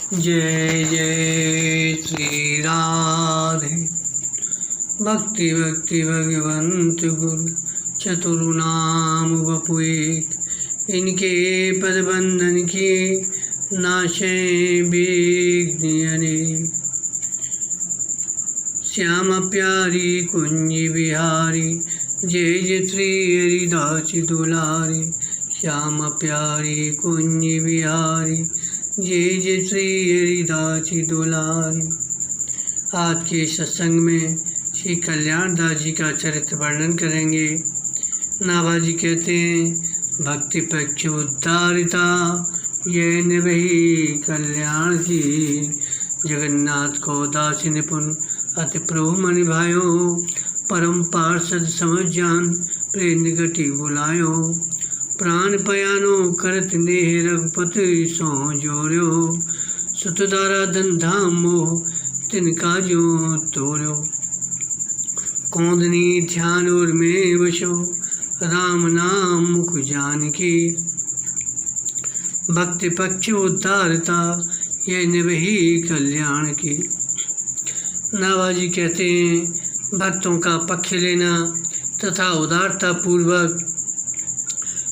जय जय श्री राधे। भक्ति भक्ति भगवंत गुरु चतुर्नाम बपुएक, इनके पद बंधन किए नाशे विघ्न अनेक। श्याम प्यारी कुंज बिहारी, जय जय श्री हरिदास दुलारी। श्याम प्यारी कुंज बिहारी, जय जय श्री हरिदास दुलारी। आज के सत्संग में श्री कल्याण दास जी का चरित्र वर्णन करेंगे। नाभाजी कहते हैं, भक्ति पक्ष उद्धारिता ये निभई कल्याण की। जगन्नाथ को दास निपुण अति प्रभु मन भायो। परम पार्षद समझ जान प्रेम निकटी बुलायो। प्राण पयानो करत नेह रघुपति सो जोर्यो। सुतदारा धन धाम मोह तिनका जो तोर्यो। कौंदनी ध्यान और में वशो, राम नाम मुख जानकी। भक्ति पक्ष उद्धारता ये निभई कल्याण की। नाभाजी कहते हैं, भक्तों का पक्ष लेना तथा उदारता पूर्वक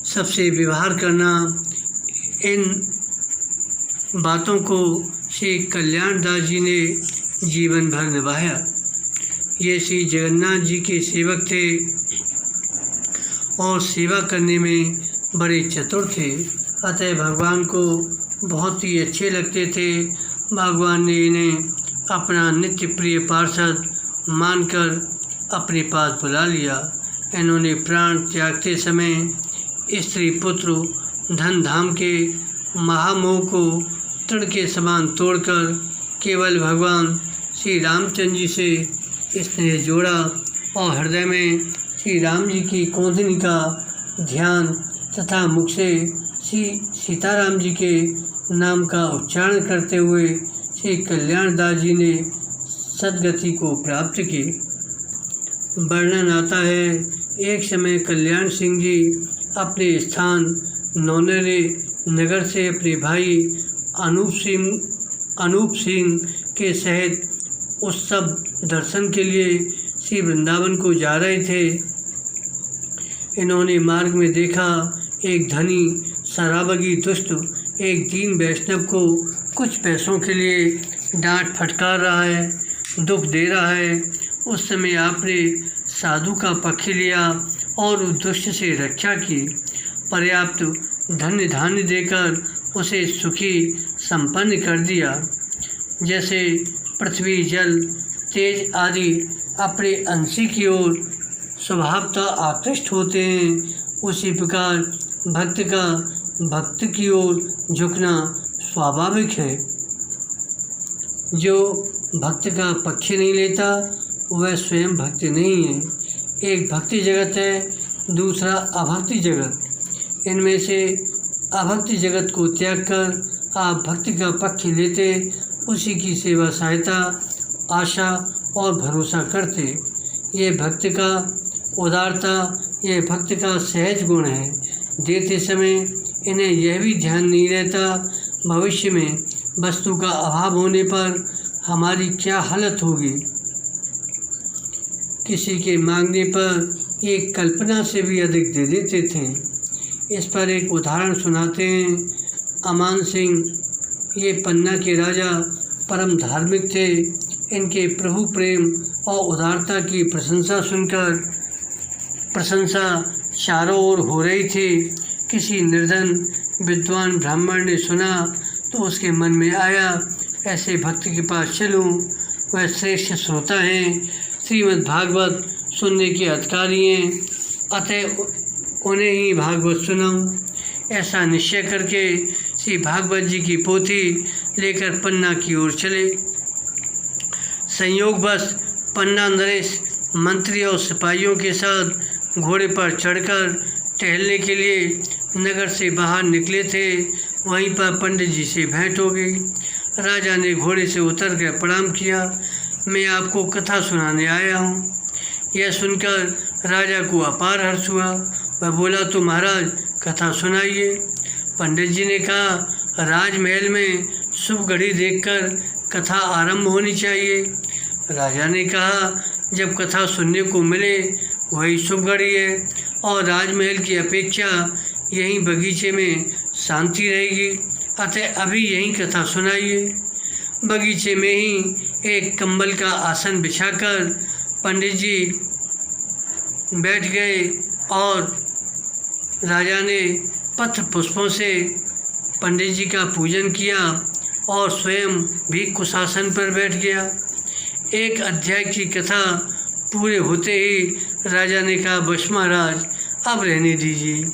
सबसे व्यवहार करना, इन बातों को श्री कल्याण दास जी ने जीवन भर निभाया। ये श्री जगन्नाथ जी के सेवक थे और सेवा करने में बड़े चतुर थे। अतः भगवान को बहुत ही अच्छे लगते थे। भगवान ने इन्हें अपना नित्य प्रिय पार्षद मानकर अपने पास बुला लिया। इन्होंने प्राण त्यागते समय स्त्री पुत्र धन धाम के महामोह को तृण के समान तोड़कर केवल भगवान श्री रामचंद्र जी से स्नेह जोड़ा और हृदय में श्री राम जी की कौंधनी का ध्यान तथा मुख से श्री सीताराम जी के नाम का उच्चारण करते हुए श्री कल्याण दास जी ने सद्गति को प्राप्त की। वर्णन आता है, एक समय कल्याण सिंह जी अपने स्थान नौनेरे नगर से अपने भाई अनूप सिंह के सहित उत्सव दर्शन के लिए श्री वृंदावन को जा रहे थे। इन्होंने मार्ग में देखा, एक धनी शराबगी दुष्ट एक दीन वैष्णव को कुछ पैसों के लिए डांट फटकार रहा है, दुख दे रहा है। उस समय आपने साधु का पक्ष लिया और उस दुष्ट से रक्षा की। पर्याप्त धन्य धान्य देकर उसे सुखी संपन्न कर दिया। जैसे पृथ्वी जल तेज आदि अपने अंशी की ओर स्वभावतः आकृष्ट होते हैं, उसी प्रकार भक्त का भक्त की ओर झुकना स्वाभाविक है। जो भक्त का पक्ष नहीं लेता वह स्वयं भक्त नहीं है। एक भक्ति जगत है, दूसरा अभक्ति जगत। इनमें से अभक्ति जगत को त्याग कर आप भक्ति का पक्ष लेते, उसी की सेवा सहायता आशा और भरोसा करते। ये भक्त का उदारता, यह भक्त का सहज गुण है। देते समय इन्हें यह भी ध्यान नहीं रहता भविष्य में वस्तु का अभाव होने पर हमारी क्या हालत होगी। किसी के मांगने पर एक कल्पना से भी अधिक दे देते थे। इस पर एक उदाहरण सुनाते हैं। अमान सिंह ये पन्ना के राजा परम धार्मिक थे। इनके प्रभु प्रेम और उदारता की प्रशंसा चारों ओर हो रही थी। किसी निर्धन विद्वान ब्राह्मण ने सुना तो उसके मन में आया, ऐसे भक्त के पास चलूं, वह श्रेष्ठ श्रोता हैं, श्रीमद् भागवत सुनने के अधिकारी हैं, अतः उन्हें ही भागवत सुनाऊं। ऐसा निश्चय करके श्री भागवत जी की पोथी लेकर पन्ना की ओर चले। संयोगवश पन्ना नरेश मंत्री और सिपाहियों के साथ घोड़े पर चढ़कर टहलने के लिए नगर से बाहर निकले थे। वहीं पर पंडित जी से भेंट हो गई। राजा ने घोड़े से उतर कर प्रणाम किया। मैं आपको कथा सुनाने आया हूँ। यह सुनकर राजा को अपार हर्ष हुआ। वह बोला, तो महाराज कथा सुनाइए। पंडित जी ने कहा, राजमहल में शुभ घड़ी देखकर कथा आरंभ होनी चाहिए। राजा ने कहा, जब कथा सुनने को मिले वही शुभ घड़ी है और राजमहल की अपेक्षा यहीं बगीचे में शांति रहेगी, अतः अभी यहीं कथा सुनाइए। बगीचे में ही एक कंबल का आसन बिछाकर पंडित जी बैठ गए और राजा ने पत्र पुष्पों से पंडित जी का पूजन किया और स्वयं भी कुशासन पर बैठ गया। एक अध्याय की कथा पूरे होते ही राजा ने कहा, बस महाराज अब रहने दीजिए,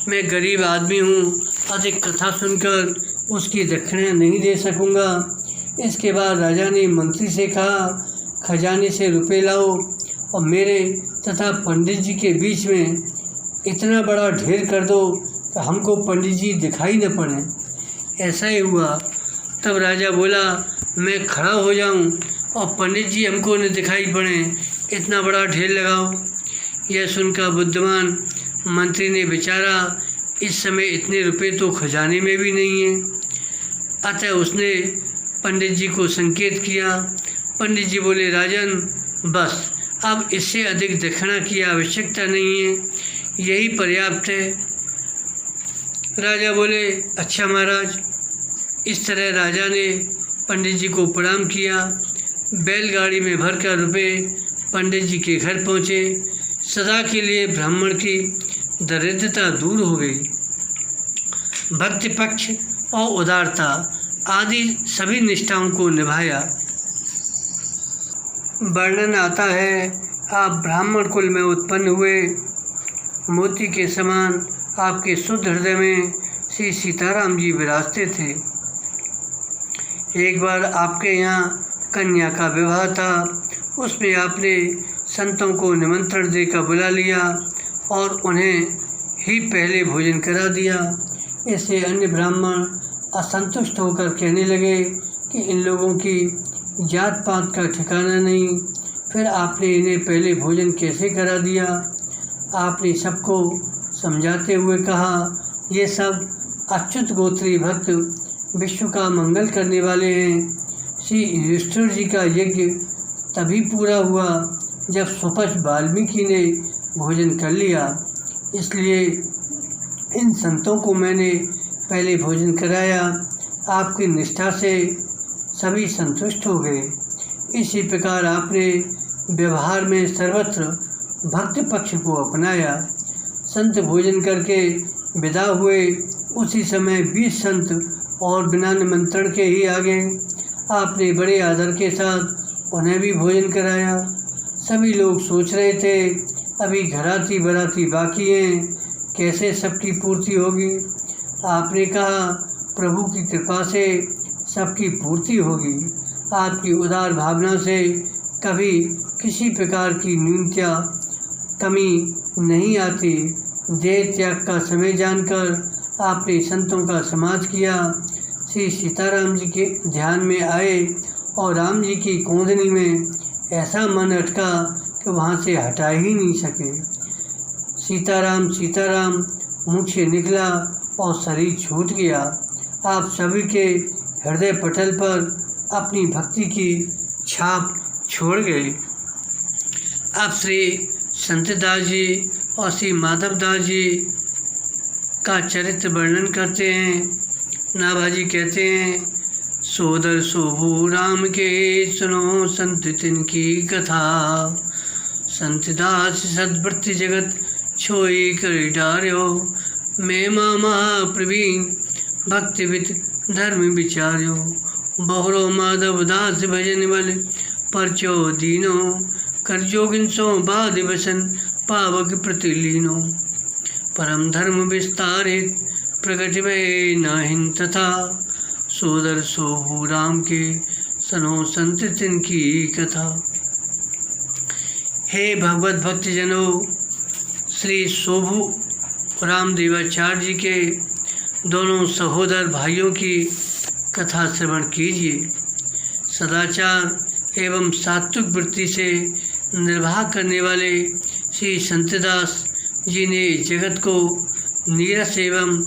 मैं गरीब आदमी हूँ, अधिक कथा सुनकर उसकी दक्षिणा नहीं दे सकूँगा। इसके बाद राजा ने मंत्री से कहा, खजाने से रुपए लाओ और मेरे तथा पंडित जी के बीच में इतना बड़ा ढेर कर दो कि हमको पंडित जी दिखाई न पड़े। ऐसा ही हुआ। तब राजा बोला, मैं खड़ा हो जाऊं और पंडित जी हमको न दिखाई पड़े, इतना बड़ा ढेर लगाओ। यह सुनकर बुद्धिमान मंत्री ने विचारा, इस समय इतने रुपए तो खजाने में भी नहीं है। अतः उसने पंडित जी को संकेत किया। पंडित जी बोले, राजन बस अब इससे अधिक दक्षिणा की आवश्यकता नहीं है, यही पर्याप्त है। राजा बोले, अच्छा महाराज। इस तरह राजा ने पंडित जी को प्रणाम किया। बैलगाड़ी में भरकर रुपए पंडित जी के घर पहुँचे। सदा के लिए ब्राह्मण की दरिद्रता दूर हो गई। भक्ति पक्ष और उदारता आदि सभी निष्ठाओं को निभाया। वर्णन आता है, आप ब्राह्मण कुल में उत्पन्न हुए, मोती के समान आपके शुद्ध हृदय में श्री सीताराम जी विराजते थे। एक बार आपके यहाँ कन्या का विवाह था, उसमें आपने संतों को निमंत्रण देकर बुला लिया और उन्हें ही पहले भोजन करा दिया। इससे अन्य ब्राह्मण असंतुष्ट होकर कहने लगे कि इन लोगों की जात पात का ठिकाना नहीं, फिर आपने इन्हें पहले भोजन कैसे करा दिया। आपने सबको समझाते हुए कहा, ये सब अच्युत गोत्री भक्त विश्व का मंगल करने वाले हैं। श्री युधिष्ठिर जी का यज्ञ तभी पूरा हुआ जब सुपथ वाल्मीकि ने भोजन कर लिया, इसलिए इन संतों को मैंने पहले भोजन कराया। आपकी निष्ठा से सभी संतुष्ट हो गए। इसी प्रकार आपने व्यवहार में सर्वत्र भक्ति पक्ष को अपनाया। संत भोजन करके विदा हुए, उसी समय 20 संत और बिना निमंत्रण के ही आ गए। आपने बड़े आदर के साथ उन्हें भी भोजन कराया। सभी लोग सोच रहे थे, अभी घराती बराती बाकी हैं, कैसे सबकी पूर्ति होगी। आपने कहा, प्रभु की कृपा से सबकी पूर्ति होगी। आपकी उदार भावना से कभी किसी प्रकार की न्यूनता कमी नहीं आती। देह त्याग का समय जानकर आपने संतों का समाज किया। श्री सीताराम जी के ध्यान में आए और राम जी की कोंदनी में ऐसा मन अटका कि वहाँ से हटा ही नहीं सके। सीताराम सीताराम मुख से निकला और शरीर छूट गया। आप सभी के हृदय पटल पर अपनी भक्ति की छाप छोड़ गए। अब श्री संतदास जी और श्री माधवदास जी का चरित्र वर्णन करते हैं। नाभाजी कहते हैं, सोदर शोभु राम के सुनो संत तिनकी कथा। संतदास सद्वृत्ति जगत छोई कर डार्यो। मैं मामा प्रवीण भक्तिविद धर्म विचार्यो। बहुरो माधव दास भजन बल परचो दीनो। कर जोगिन सो बाद वसन पावक प्रतिलीनो। परम धर्म विस्तारित प्रकट भय नाहिन तथा। सोदर सोहु राम के सनो संत तिनकी कथा। हे भगवत भक्तजनों, श्री शोभु रामदेवाचार्य जी के दोनों सहोदर भाइयों की कथा श्रवण कीजिए। सदाचार एवं सात्विक वृत्ति से निर्वाह करने वाले श्री संतदास जी ने जगत को नीरस एवं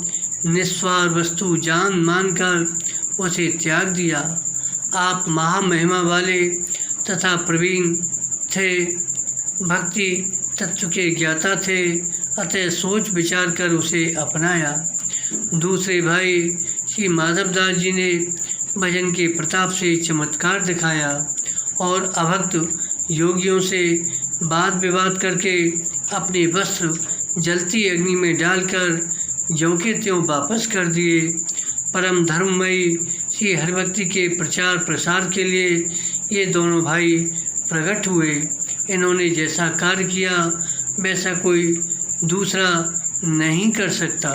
निस्वार वस्तु जान मानकर उसे त्याग दिया। आप महामहिमा वाले तथा प्रवीण थे, भक्ति तत्व के ज्ञाता थे, अतः सोच विचार कर उसे अपनाया। दूसरे भाई श्री माधवदास जी ने भजन के प्रताप से चमत्कार दिखाया और अभक्त योगियों से वाद विवाद करके अपने वस्त्र जलती अग्नि में डालकर ज्यों के त्यों वापस कर दिए। परम धर्ममयी श्री हरिभक्ति के प्रचार प्रसार के लिए ये दोनों भाई प्रकट हुए। इन्होंने जैसा कार्य किया वैसा कोई दूसरा नहीं कर सकता।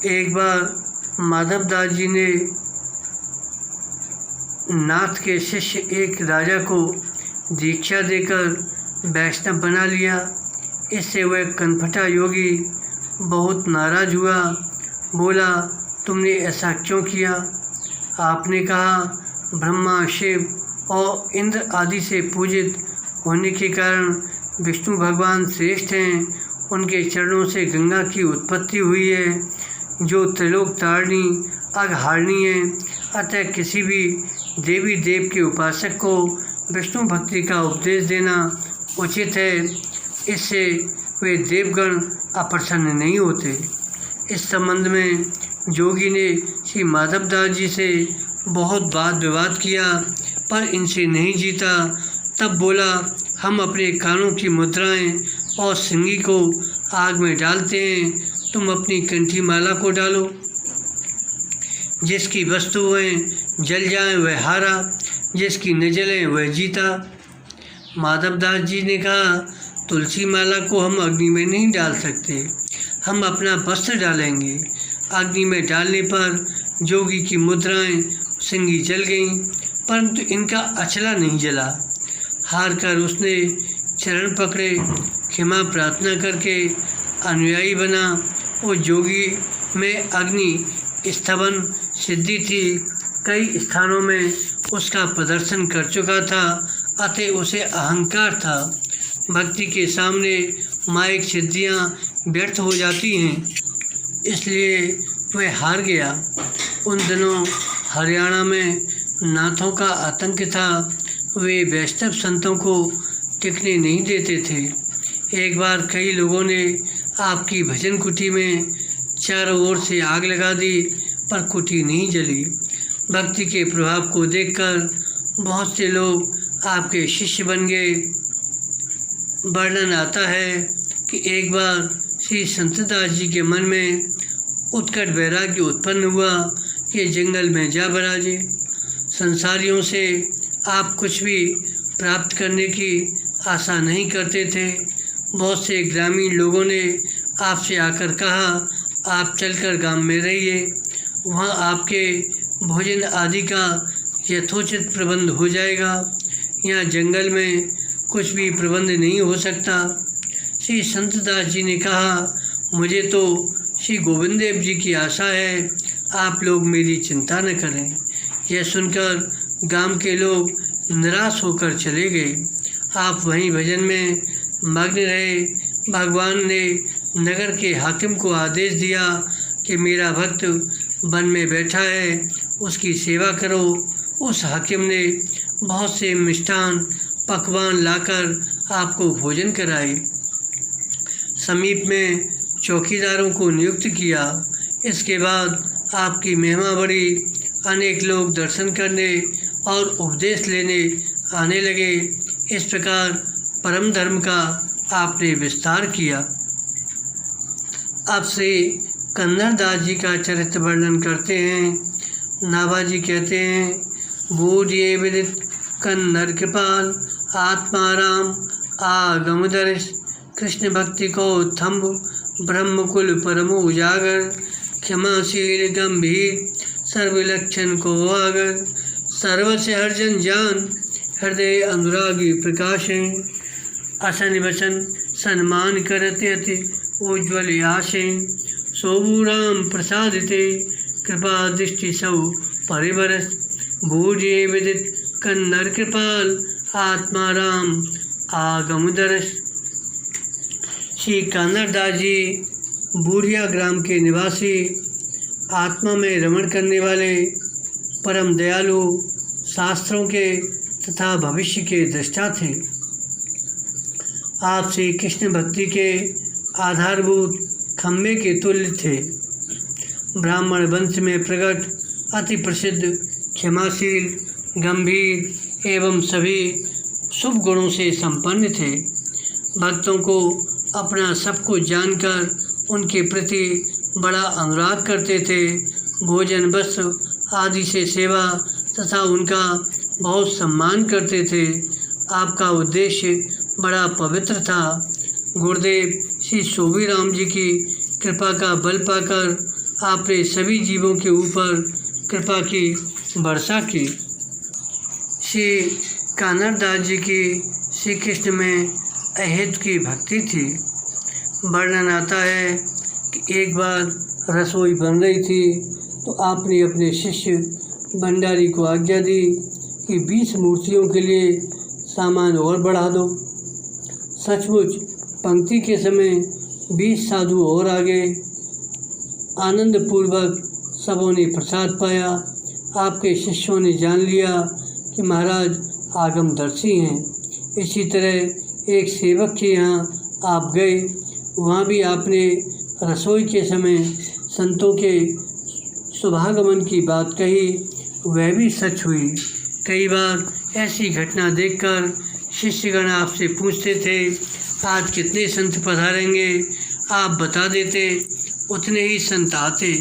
एक बार माधवदास जी ने नाथ के शिष्य एक राजा को दीक्षा देकर वैष्णव बना लिया। इससे वह कनफटा योगी बहुत नाराज हुआ। बोला, तुमने ऐसा क्यों किया? आपने कहा, ब्रह्मा, शिव और इंद्र आदि से पूजित होने के कारण विष्णु भगवान श्रेष्ठ हैं। उनके चरणों से गंगा की उत्पत्ति हुई है, जो त्रिलोक तारिणी अघहारिणी है। अतः किसी भी देवी देव के उपासक को विष्णु भक्ति का उपदेश देना उचित है। इससे वे देवगण अप्रसन्न नहीं होते। इस संबंध में जोगी ने श्री माधवदास जी से बहुत वाद विवाद किया, पर इनसे नहीं जीता। तब बोला, हम अपने कानों की मुद्राएं और सिंगी को आग में डालते हैं, तुम अपनी कंठी माला को डालो। जिसकी वस्तुएं जल जाएं वह हारा, जिसकी न जलें वह जीता। माधवदास जी ने कहा, तुलसी माला को हम अग्नि में नहीं डाल सकते, हम अपना वस्त्र डालेंगे। अग्नि में डालने पर जोगी की मुद्राएं सिंगी जल गईं, परंतु इनका अचला नहीं जला। हार कर उसने चरण पकड़े, क्षमा प्रार्थना करके अनुयायी बना। वो जोगी में अग्नि स्तवन सिद्धि थी, कई स्थानों में उसका प्रदर्शन कर चुका था, अतः उसे अहंकार था। भक्ति के सामने माइक सिद्धियां व्यर्थ हो जाती हैं, इसलिए वह हार गया। उन दिनों हरियाणा में नाथों का आतंक था, वे वैष्णव संतों को टिकने नहीं देते थे। एक बार कई लोगों ने आपकी भजन कुटी में चारों ओर से आग लगा दी, पर कुटी नहीं जली। भक्ति के प्रभाव को देखकर बहुत से लोग आपके शिष्य बन गए। वर्णन आता है कि एक बार श्री संतदास जी के मन में उत्कट वैराग्य उत्पन्न हुआ कि जंगल में जा बराजे। संसारियों से आप कुछ भी प्राप्त करने की आशा नहीं करते थे। बहुत से ग्रामीण लोगों ने आपसे आकर कहा, आप चलकर गांव में रहिए, वहाँ आपके भोजन आदि का यथोचित प्रबंध हो जाएगा। यहाँ जंगल में कुछ भी प्रबंध नहीं हो सकता। श्री संतदास जी ने कहा, मुझे तो श्री गोविंद देव जी की आशा है, आप लोग मेरी चिंता न करें। यह सुनकर गांव के लोग निराश होकर चले गए। आप वहीं भजन में मग्न रहे। भगवान ने नगर के हाकिम को आदेश दिया कि मेरा भक्त वन में बैठा है, उसकी सेवा करो। उस हाकिम ने बहुत से मिष्ठान पकवान लाकर आपको भोजन कराए। समीप में चौकीदारों को नियुक्त किया। इसके बाद आपकी महिमा बढ़ी। अनेक लोग दर्शन करने और उपदेश लेने आने लगे। इस प्रकार परम धर्म का आपने विस्तार किया। अब से कन्नड़ दास जी का चरित्र वर्णन करते हैं। नाभाजी कहते हैं, बूढ़िए विदित कन्नड़ कृपाल आत्माराम आगमदर्श, कृष्ण भक्ति को थम्ब ब्रह्मकुल परम उजागर, क्षमाशील गंभीर सर्वलक्षण को आगर, सर्वस्य हर्जन जान हृदय अनुरागी प्रकाशें, असन वचन सन्मान करते अति उज्ज्वल आशें, सोबू राम प्रसादिते कृपा दृष्टि सौ परिवरस, बूढ़े विदित कन्नड़ कृपाल आत्मा राम आगम दरस। श्री कन्नड़ दास जी बूढ़िया ग्राम के निवासी आत्मा में रमण करने वाले, परम दयालु, शास्त्रों के तथा भविष्य के दृष्टा थे। आप श्री कृष्ण भक्ति के आधारभूत खम्भे के तुल्य थे। ब्राह्मण वंश में प्रकट, अति प्रसिद्ध, क्षमाशील, गंभीर एवं सभी शुभ गुणों से संपन्न थे। भक्तों को अपना सब कुछ जानकर उनके प्रति बड़ा अनुराग करते थे। भोजन, वस्त्र आदि से सेवा तथा उनका बहुत सम्मान करते थे। आपका उद्देश्य बड़ा पवित्र था। गुरुदेव श्री शोभीराम जी की कृपा का बल पाकर आपने सभी जीवों के ऊपर कृपा की वर्षा की। श्री कानरदास जी की श्री कृष्ण में अहेतु की भक्ति थी। वर्णन आता है कि एक बार रसोई बन रही थी तो आपने अपने शिष्य भंडारी को आज्ञा दी कि 20 मूर्तियों के लिए सामान और बढ़ा दो। सचमुच पंक्ति के समय 20 साधु और आ गए। आनंदपूर्वक सबों ने प्रसाद पाया। आपके शिष्यों ने जान लिया कि महाराज आगमदर्शी हैं। इसी तरह एक सेवक के यहाँ आप गए। वहाँ भी आपने रसोई के समय संतों के शुभागमन की बात कही, वह भी सच हुई। कई बार ऐसी घटना देखकर शिष्यगण आपसे पूछते थे, आज कितने संत पधारेंगे? आप बता देते, उतने ही संत आते।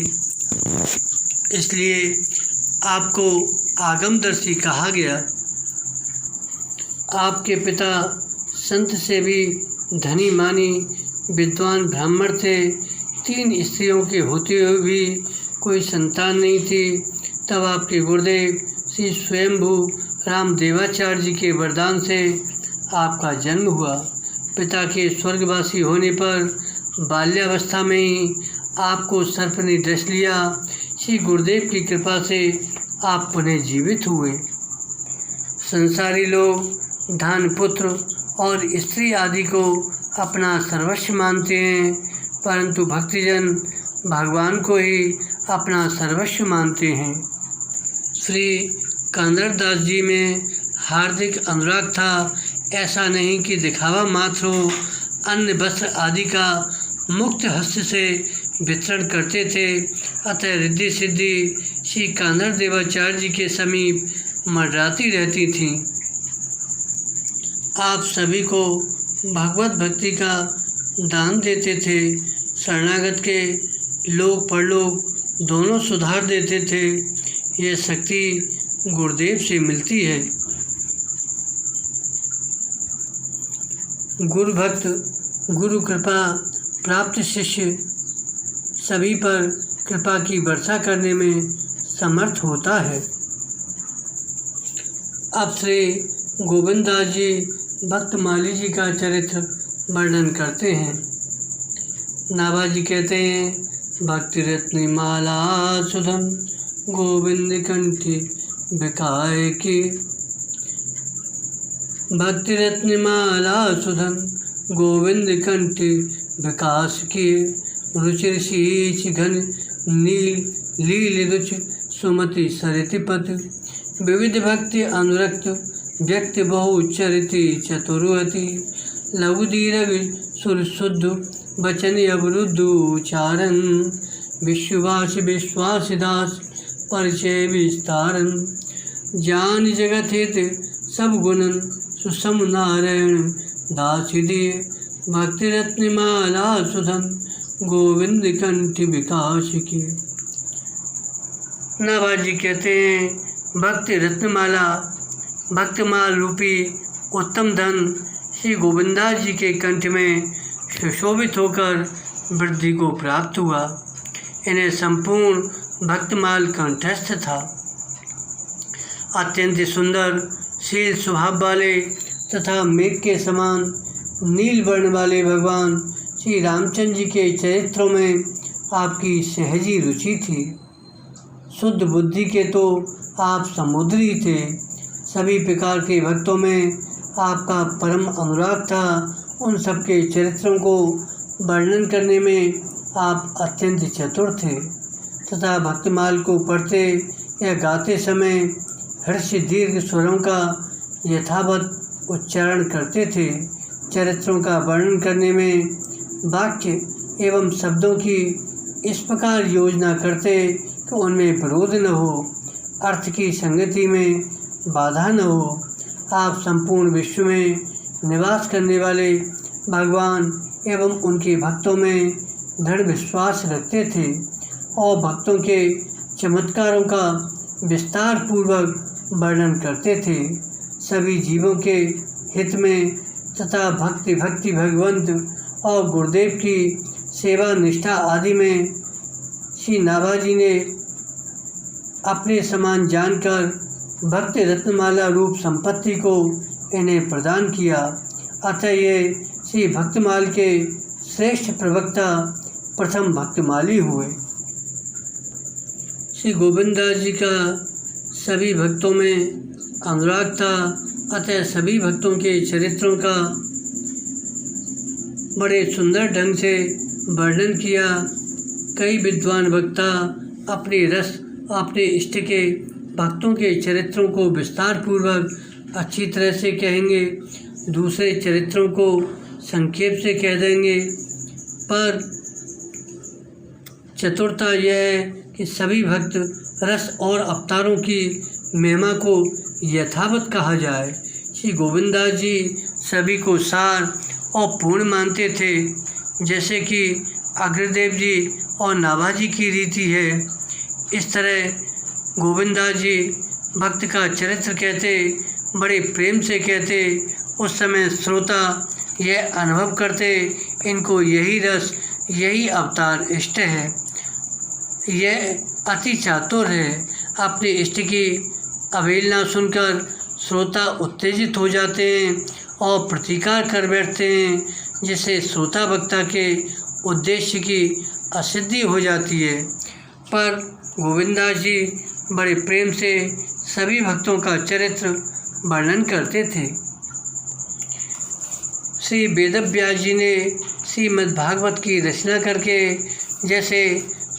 इसलिए आपको आगमदर्शी कहा गया। आपके पिता संत से भी धनी मानी विद्वान ब्राह्मण थे। 3 स्त्रियों के होते हुए भी कोई संतान नहीं थी। तब आपके गुरुदेव श्री स्वयंभू रामदेवाचार्य जी के वरदान से आपका जन्म हुआ। पिता के स्वर्गवासी होने पर बाल्यावस्था में ही आपको सर्प ने डस लिया। श्री गुरुदेव की कृपा से आप पुनः जीवित हुए। संसारी लोग धन, पुत्र और स्त्री आदि को अपना सर्वस्व मानते हैं, परंतु भक्तजन भगवान को ही अपना सर्वस्व मानते हैं। श्री कानरदास जी में हार्दिक अनुराग था। ऐसा नहीं कि दिखावा मात्र हो। अन्न, वस्त्र आदि का मुक्त हस्त से वितरण करते थे। अतः रिद्धि सिद्धि श्री कानरदेवाचार्य जी के समीप मंडराती रहती थीं। आप सभी को भगवत भक्ति का दान देते थे। शरणागत के लोक परलोक दोनों सुधार देते थे। यह शक्ति गुरुदेव से मिलती है। गुरु भक्त, गुरु कृपा प्राप्त शिष्य सभी पर कृपा की वर्षा करने में समर्थ होता है। अब श्री गोविंददास जी भक्तमाली जी का चरित्र वर्णन करते हैं। नाभाजी कहते हैं, भक्ति रत्न माला सुधन गोविंद कंठी बिकाए की। भक्ति रत्न माला सुधन गोविंद कंठी विकास की। रुचिर शीच घन नील लील रुचि सुमति सरितिपत। विविध भक्ति अनुरक्त व्यक्ति बहुचरिति चतुर्वती। लघु दीर्घ सुर शुद्ध वचन अवरुद्ध उच्चारण। विश्वास विश्वास दास परिचय विस्तारन। जान जगत हित सब गुणन सुसम नारायण दास दिए। भक्ति रत्न माला सुधन गोविंद कंठ विकास की। नाभाजी कहते हैं, भक्ति रत्नमाला भक्तमाल रूपी उत्तम धन श्री गोविंददास जी के कंठ में सुशोभित होकर वृद्धि को प्राप्त हुआ। इन्हें संपूर्ण भक्तमाल कंठस्थ था। अत्यंत सुंदर शील स्वभाव वाले तथा मेघ के समान नील वर्ण वाले भगवान श्री रामचंद्र जी के चरित्रों में आपकी सहजी रुचि थी। शुद्ध बुद्धि के तो आप समुद्री थे। सभी प्रकार के भक्तों में आपका परम अनुराग था। उन सबके चरित्रों को वर्णन करने में आप अत्यंत चतुर थे तथा भक्तमाल को पढ़ते या गाते समय हर्ष दीर्घ स्वरों का यथावत उच्चारण करते थे। चरित्रों का वर्णन करने में वाक्य एवं शब्दों की इस प्रकार योजना करते कि उनमें विरोध न हो, अर्थ की संगति में बाधा न हो। आप संपूर्ण विश्व में निवास करने वाले भगवान एवं उनके भक्तों में दृढ़ विश्वास रखते थे और भक्तों के चमत्कारों का विस्तार पूर्वक वर्णन करते थे। सभी जीवों के हित में तथा भक्ति भगवंत और गुरुदेव की सेवा निष्ठा आदि में श्री नाभाजी ने अपने समान जानकर भक्ति रत्नमाला रूप संपत्ति को इन्हें प्रदान किया। अतः ये श्री भक्तमाल के श्रेष्ठ प्रवक्ता प्रथम भक्तमाली हुए। श्री गोविंददास जी का सभी भक्तों में अनुराग था, अतः सभी भक्तों के चरित्रों का बड़े सुंदर ढंग से वर्णन किया। कई विद्वान वक्ता अपने इष्ट के भक्तों के चरित्रों को विस्तार पूर्वक अच्छी तरह से कहेंगे, दूसरे चरित्रों को संक्षेप से कह देंगे, पर चतुरता यह है कि सभी भक्त रस और अवतारों की महिमा को यथावत कहा जाए। श्री गोविंददास जी सभी को सार और पूर्ण मानते थे, जैसे कि अग्रदेव जी और नाभाजी की रीति है। इस तरह गोविंददास जी भक्त का चरित्र कहते, बड़े प्रेम से कहते। उस समय श्रोता यह अनुभव करते, इनको यही रस यही अवतार इष्ट है, यह अति चातुर है। अपने इष्ट की अवहेलना सुनकर श्रोता उत्तेजित हो जाते हैं और प्रतिकार कर बैठते हैं, जिससे श्रोता वक्ता के उद्देश्य की असिद्धि हो जाती है। पर गोविंददास जी बड़े प्रेम से सभी भक्तों का चरित्र वर्णन करते थे। श्री वेदव्यास जी ने श्रीमद्भागवत की रचना करके जैसे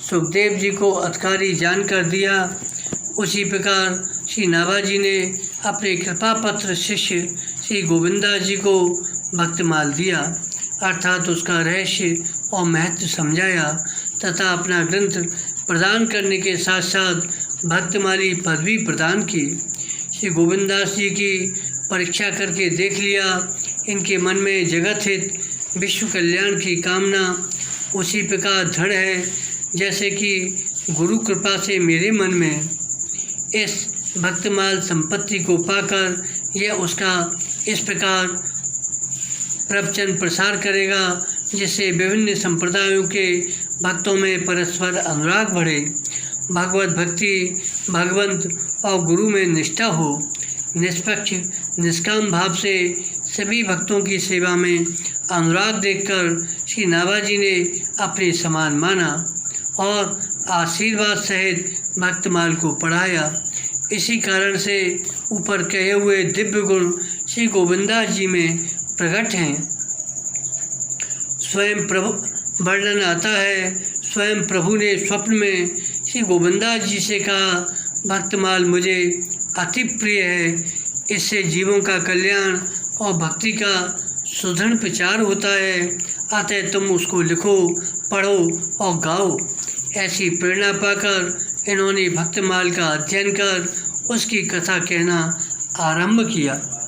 सुखदेव जी को अधिकारी जानकर दिया, उसी प्रकार श्री नाभाजी ने अपने कृपा पत्र शिष्य श्री गोविंददास जी को भक्तमाल दिया, अर्थात उसका रहस्य और महत्व समझाया तथा अपना ग्रंथ प्रदान करने के साथ साथ भक्तमाली पदवी प्रदान की। श्री गोविंददास जी की परीक्षा करके देख लिया, इनके मन में जगत हित विश्व कल्याण की कामना उसी प्रकार दृढ़ है जैसे कि गुरु कृपा से मेरे मन में। इस भक्तमाल संपत्ति को पाकर यह उसका इस प्रकार प्रवचन प्रसार करेगा, जिससे विभिन्न संप्रदायों के भक्तों में परस्पर अनुराग बढ़े, भगवत भक्ति भगवंत और गुरु में निष्ठा हो। निष्पक्ष निष्काम भाव से सभी भक्तों की सेवा में अनुराग देखकर श्री नाभाजी ने अपने समान माना और आशीर्वाद सहित भक्तमाल को पढ़ाया। इसी कारण से ऊपर कहे हुए दिव्य गुण श्री गोविंददास जी में प्रकट हैं। स्वयं प्रभु वर्णन आता है, स्वयं प्रभु ने स्वप्न में श्री गोविंददास जी से कहा, भक्तमाल मुझे अति प्रिय है, इससे जीवों का कल्याण और भक्ति का सुदृढ़ प्रचार होता है, अतः तुम उसको लिखो, पढ़ो और गाओ। ऐसी प्रेरणा पाकर इन्होंने भक्तमाल का अध्ययन कर उसकी कथा कहना आरंभ किया।